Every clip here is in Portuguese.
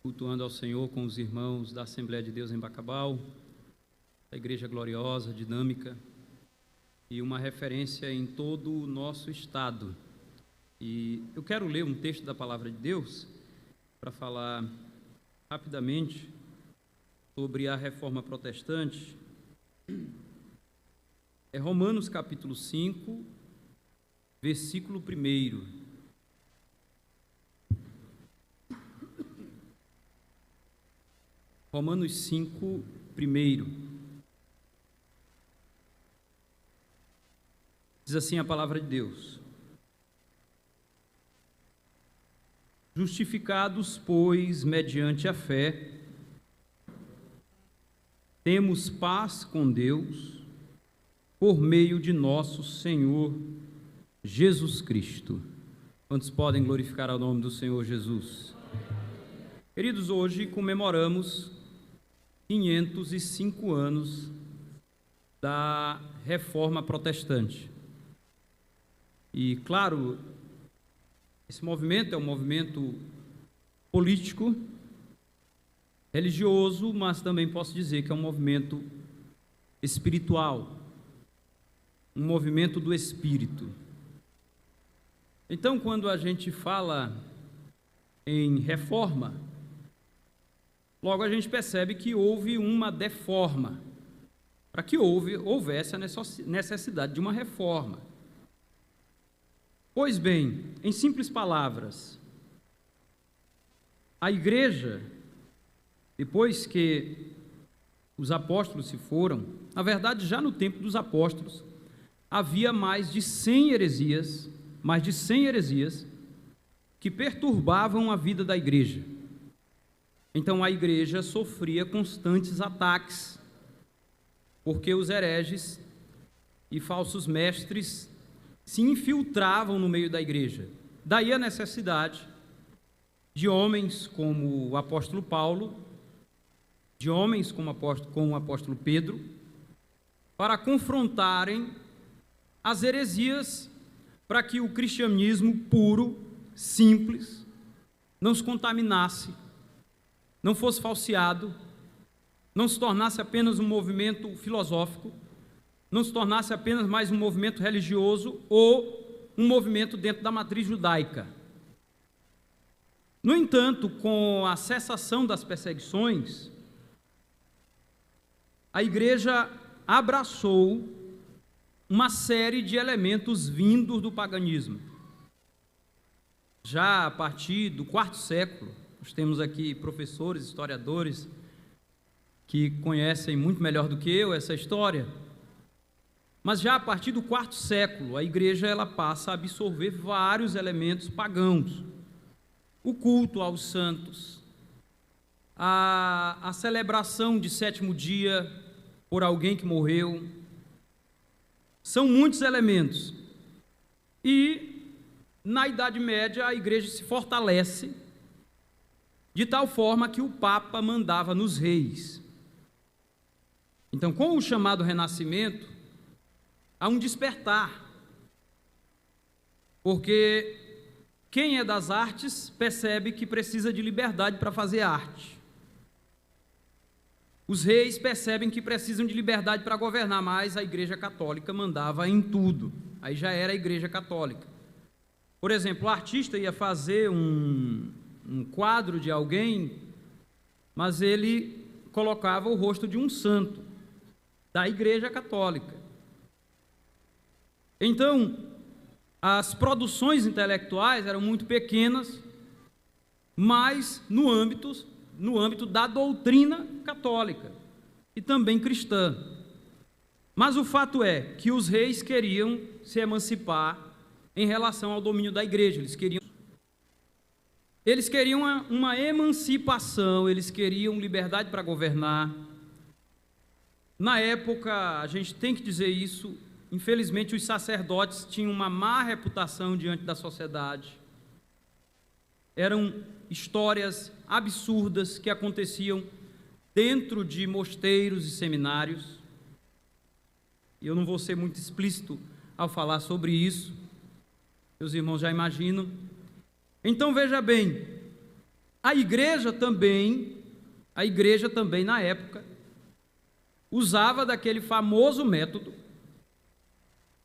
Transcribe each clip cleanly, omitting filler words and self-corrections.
cultuando ao Senhor com os irmãos da Assembleia de Deus em Bacabal, da igreja gloriosa, dinâmica, e uma referência em todo o nosso estado. E eu quero ler um texto da Palavra de Deus para falar rapidamente sobre a Reforma Protestante. É Romanos capítulo 5, versículo 1. Romanos 5, 1. Diz assim a palavra de Deus: Justificados, pois, mediante a fé, temos paz com Deus, por meio de nosso Senhor Jesus Cristo. Quantos podem glorificar ao nome do Senhor Jesus? Queridos, hoje comemoramos 505 anos da Reforma Protestante. E, claro, esse movimento é um movimento político, religioso, mas também posso dizer que é um movimento espiritual, um movimento do Espírito. Então, quando a gente fala em reforma, logo a gente percebe que houve uma deforma, para que houvesse a necessidade de uma reforma. Pois bem, em simples palavras, a igreja, depois que os apóstolos se foram, na verdade já no tempo dos apóstolos, havia mais de 100 heresias que perturbavam a vida da igreja. Então a igreja sofria constantes ataques, porque os hereges e falsos mestres se infiltravam no meio da igreja. Daí a necessidade de homens como o apóstolo Paulo, de homens como o apóstolo Pedro, para confrontarem as heresias, para que o cristianismo puro, simples, não se contaminasse, não fosse falseado, não se tornasse apenas um movimento filosófico, não se tornasse apenas mais um movimento religioso ou um movimento dentro da matriz judaica. No entanto, com a cessação das perseguições, a igreja abraçou uma série de elementos vindos do paganismo. Já a partir do quarto século, nós temos aqui professores, historiadores, que conhecem muito melhor do que eu essa história, mas já a partir do quarto século, a igreja ela passa a absorver vários elementos pagãos. O culto aos santos, a celebração de sétimo dia por alguém que morreu, são muitos elementos. E na Idade Média a igreja se fortalece de tal forma que o Papa mandava nos reis. Então, com o chamado Renascimento, há um despertar, porque quem é das artes percebe que precisa de liberdade para fazer arte. Os reis percebem que precisam de liberdade para governar, mas a Igreja Católica mandava em tudo. Aí já era a Igreja Católica. Por exemplo, o artista ia fazer um quadro de alguém, mas ele colocava o rosto de um santo da Igreja Católica. Então, as produções intelectuais eram muito pequenas, mas no âmbito da doutrina católica e também cristã. Mas o fato é que os reis queriam se emancipar em relação ao domínio da igreja. Eles queriam uma emancipação, eles queriam liberdade para governar. Na época, a gente tem que dizer isso, infelizmente os sacerdotes tinham uma má reputação diante da sociedade. Eram histórias absurdas que aconteciam dentro de mosteiros e seminários. E eu não vou ser muito explícito ao falar sobre isso, os irmãos já imaginam. Então veja bem, A igreja também na época, usava daquele famoso método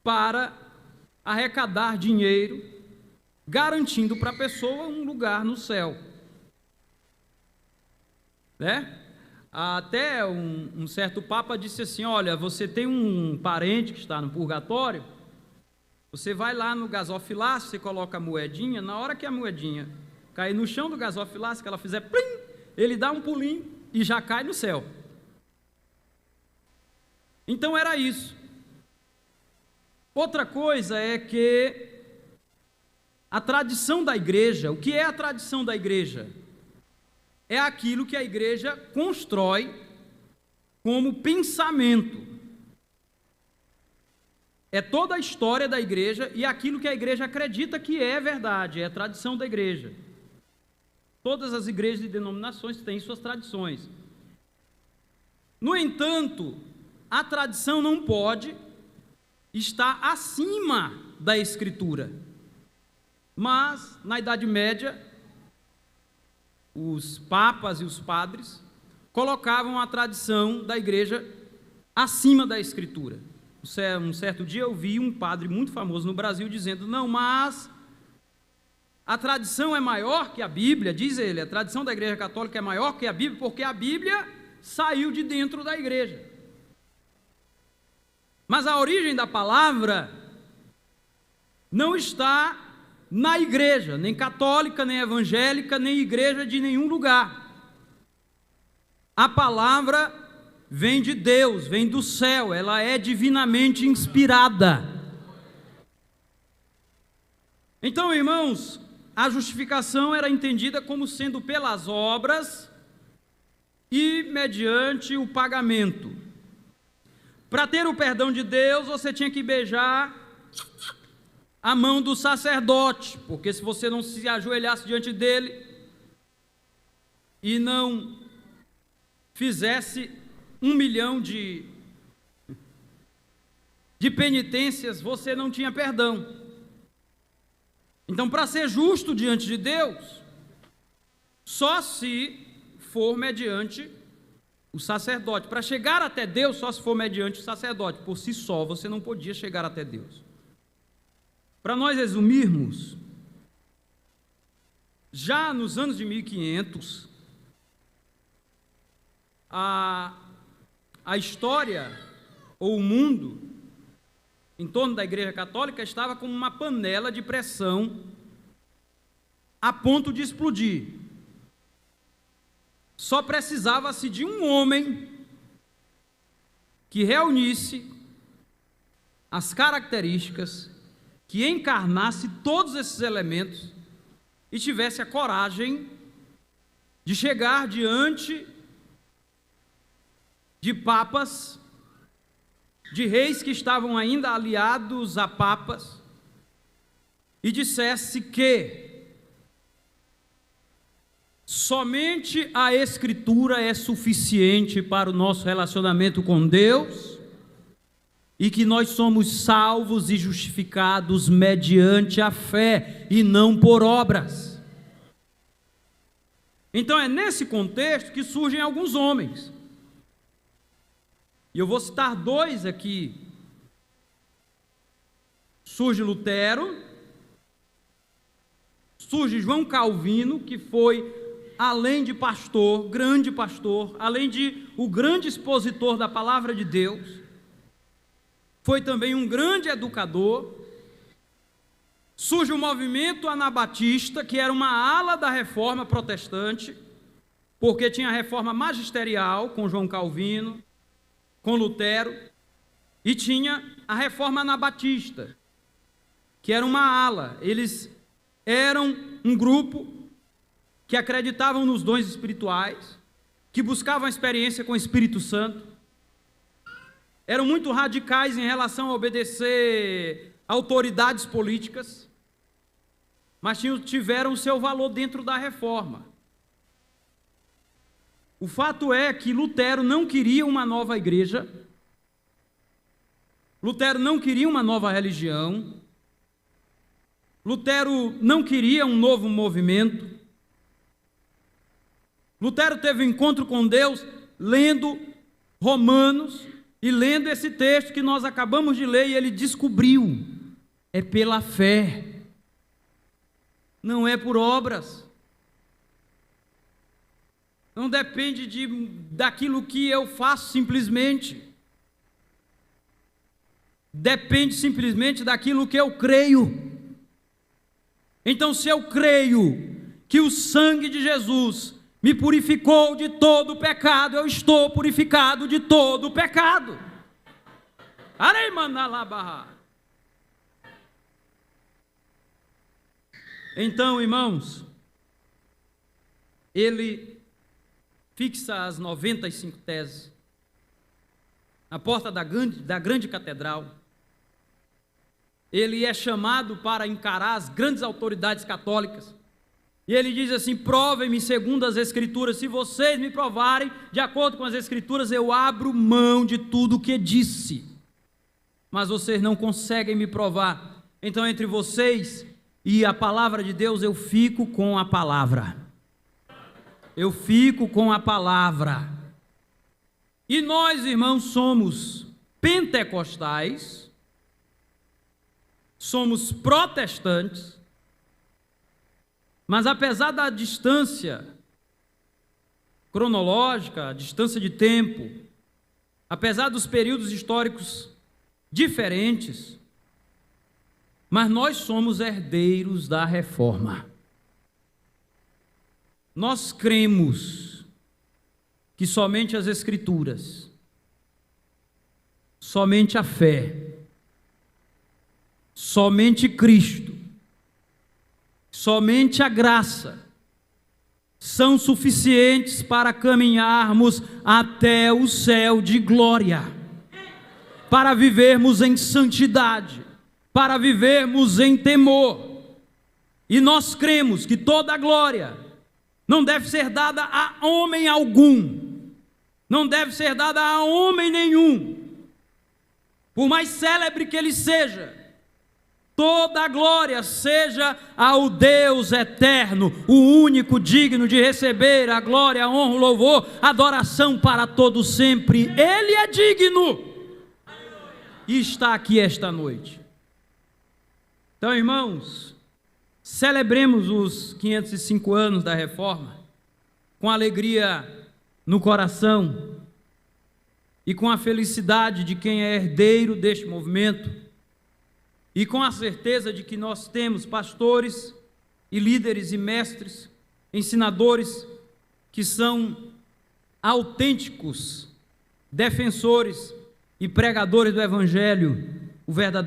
para arrecadar dinheiro, garantindo para a pessoa um lugar no céu. Né? Até um certo papa disse assim: olha, você tem um parente que está no purgatório, você vai lá no gasofilácio, você coloca a moedinha, na hora que a moedinha cair no chão do gasofilácio, que ela fizer plim, ele dá um pulinho e já cai no céu. Então era isso. Outra coisa é que a tradição da igreja, o que é a tradição da igreja? É aquilo que a igreja constrói como pensamento. É toda a história da igreja e aquilo que a igreja acredita que é verdade, é a tradição da igreja. Todas as igrejas e denominações têm suas tradições. No entanto, a tradição não pode estar acima da Escritura. Mas, na Idade Média, os papas e os padres colocavam a tradição da igreja acima da Escritura. Um certo dia eu vi um padre muito famoso no Brasil dizendo: não, mas a tradição é maior que a Bíblia, diz ele, a tradição da Igreja Católica é maior que a Bíblia, porque a Bíblia saiu de dentro da igreja. Mas a origem da palavra não está na igreja, nem católica, nem evangélica, nem igreja de nenhum lugar. A palavra vem de Deus, vem do céu, ela é divinamente inspirada. Então, irmãos, a justificação era entendida como sendo pelas obras e mediante o pagamento. Para ter o perdão de Deus, você tinha que beijar a mão do sacerdote, porque se você não se ajoelhasse diante dele e não fizesse 1 milhão de penitências, você não tinha perdão. Então, para ser justo diante de Deus, só se for mediante o sacerdote. Para chegar até Deus, só se for mediante o sacerdote. Por si só, você não podia chegar até Deus. Para nós resumirmos, já nos anos de 1500, a história ou o mundo em torno da Igreja Católica estava como uma panela de pressão a ponto de explodir. Só precisava-se de um homem que reunisse as características, que encarnasse todos esses elementos e tivesse a coragem de chegar diante de papas, de reis que estavam ainda aliados a papas, e dissesse que somente a Escritura é suficiente para o nosso relacionamento com Deus e que nós somos salvos e justificados mediante a fé e não por obras. Então é nesse contexto que surgem alguns homens. E eu vou citar dois aqui. Surge Lutero, surge João Calvino, que foi, além de pastor, grande pastor, além de o grande expositor da palavra de Deus, foi também um grande educador. Surge o movimento anabatista, que era uma ala da reforma protestante, porque tinha a reforma magisterial com João Calvino, com Lutero, e tinha a reforma anabatista, que era uma ala. Eles eram um grupo que acreditavam nos dons espirituais, que buscavam a experiência com o Espírito Santo, eram muito radicais em relação a obedecer autoridades políticas, mas tiveram o seu valor dentro da reforma. O fato é que Lutero não queria uma nova igreja, Lutero não queria uma nova religião, Lutero não queria um novo movimento, Lutero teve um encontro com Deus lendo Romanos e lendo esse texto que nós acabamos de ler, e ele descobriu: é pela fé, não é por obras. Não depende daquilo que eu faço simplesmente. Depende simplesmente daquilo que eu creio. Então, se eu creio que o sangue de Jesus me purificou de todo o pecado, eu estou purificado de todo o pecado. Então, irmãos, ele fixa as 95 teses na porta da grande catedral. Ele é chamado para encarar as grandes autoridades católicas. E ele diz assim: provem-me segundo as Escrituras. Se vocês me provarem de acordo com as Escrituras, eu abro mão de tudo o que disse. Mas vocês não conseguem me provar. Então, entre vocês e a palavra de Deus, eu fico com a palavra. Eu fico com a palavra. E nós, irmãos, somos pentecostais, somos protestantes, mas apesar da distância cronológica, a distância de tempo, apesar dos períodos históricos diferentes, mas nós somos herdeiros da reforma. Nós cremos que somente as Escrituras, somente a fé, somente Cristo, somente a graça são suficientes para caminharmos até o céu de glória, para vivermos em santidade, para vivermos em temor. E nós cremos que toda a glória não deve ser dada a homem algum, não deve ser dada a homem nenhum, por mais célebre que ele seja. Toda a glória seja ao Deus eterno, o único digno de receber a glória, a honra, o louvor, a adoração para todo sempre. Ele é digno e está aqui esta noite. Então, irmãos, celebremos os 505 anos da Reforma com alegria no coração e com a felicidade de quem é herdeiro deste movimento, e com a certeza de que nós temos pastores e líderes e mestres, ensinadores, que são autênticos defensores e pregadores do Evangelho, o verdadeiro